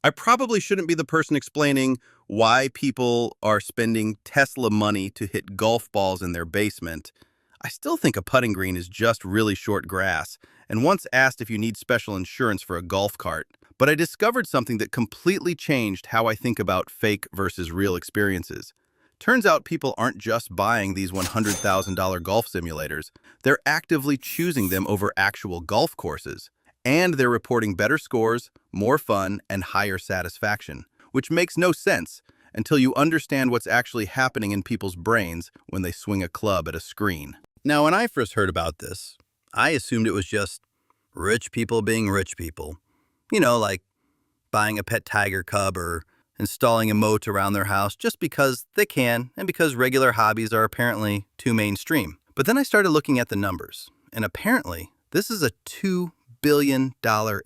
I probably shouldn't be the person explaining why people are spending Tesla money to hit golf balls in their basement. I still think a putting green is just really short grass, and once asked if you need special insurance for a golf cart. But I discovered something that completely changed how I think about fake versus real experiences. Turns out people aren't just buying these $100,000 golf simulators, they're actively choosing them over actual golf courses. And they're reporting better scores, more fun, and higher satisfaction, which makes no sense until you understand what's actually happening in people's brains when they swing a club at a screen. Now, when I first heard about this, I assumed it was just rich people being rich people. Like buying a pet tiger cub or installing a moat around their house just because they can and because regular hobbies are apparently too mainstream. But then I started looking at the numbers, and apparently this is a $2 billion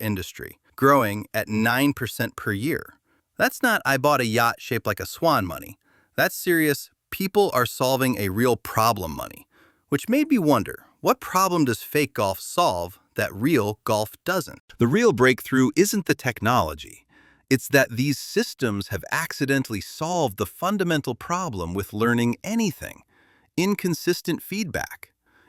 industry, growing at 9% per year. That's not "I bought a yacht shaped like a swan" money. That's serious "people are solving a real problem" money. Which made me wonder, what problem does fake golf solve that real golf doesn't? The real breakthrough isn't the technology. It's that these systems have accidentally solved the fundamental problem with learning anything: inconsistent feedback.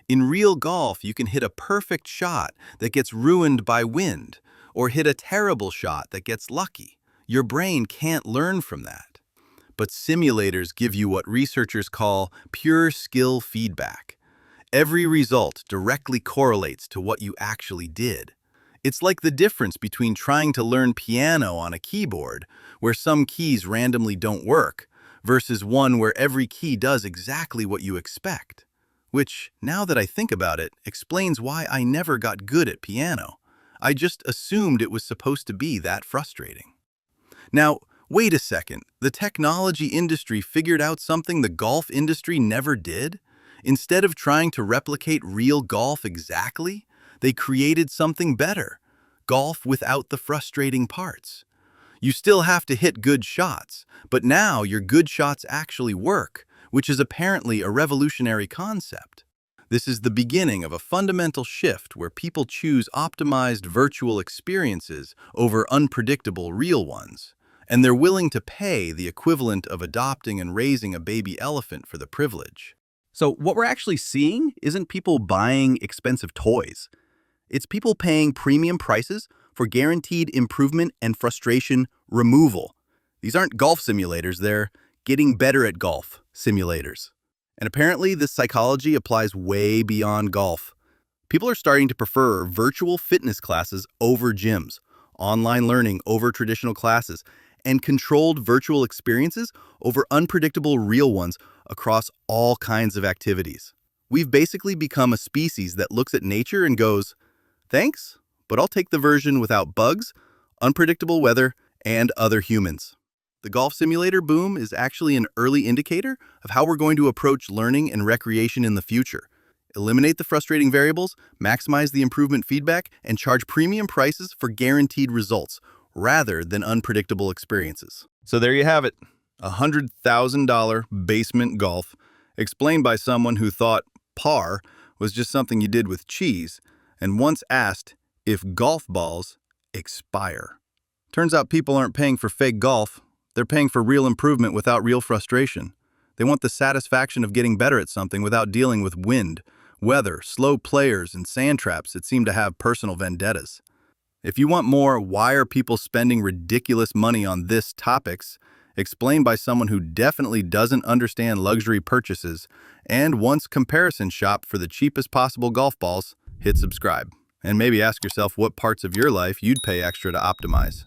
In real golf, you can hit a perfect shot that gets ruined by wind, or hit a terrible shot that gets lucky. Your brain can't learn from that. But simulators give you what researchers call pure skill feedback. Every result directly correlates to what you actually did. It's like the difference between trying to learn piano on a keyboard, where some keys randomly don't work, versus one where every key does exactly what you expect. Which, now that I think about it, explains why I never got good at piano. I just assumed it was supposed to be that frustrating. Now, wait a second. The technology industry figured out something the golf industry never did? Instead of trying to replicate real golf exactly, they created something better: golf without the frustrating parts. You still have to hit good shots, but now your good shots actually work, which is apparently a revolutionary concept. This is the beginning of a fundamental shift where people choose optimized virtual experiences over unpredictable real ones, and they're willing to pay the equivalent of adopting and raising a baby elephant for the privilege. So what we're actually seeing isn't people buying expensive toys. It's people paying premium prices for guaranteed improvement and frustration removal. These aren't golf simulators, they're getting better at golf simulators. And apparently this psychology applies way beyond golf. People are starting to prefer virtual fitness classes over gyms, online learning over traditional classes, and controlled virtual experiences over unpredictable real ones across all kinds of activities. We've basically become a species that looks at nature and goes, "Thanks, but I'll take the version without bugs, unpredictable weather, and other humans." The golf simulator boom is actually an early indicator of how we're going to approach learning and recreation in the future. Eliminate the frustrating variables, maximize the improvement feedback, and charge premium prices for guaranteed results, rather than unpredictable experiences. So there you have it. $100,000 basement golf, explained by someone who thought par was just something you did with cheese, and once asked if golf balls expire. Turns out people aren't paying for fake golf, they're paying for real improvement without real frustration. They want the satisfaction of getting better at something without dealing with wind, weather, slow players, and sand traps that seem to have personal vendettas. If you want more "why are people spending ridiculous money on this" topics, explained by someone who definitely doesn't understand luxury purchases and wants comparison shop for the cheapest possible golf balls, hit subscribe. And maybe ask yourself what parts of your life you'd pay extra to optimize.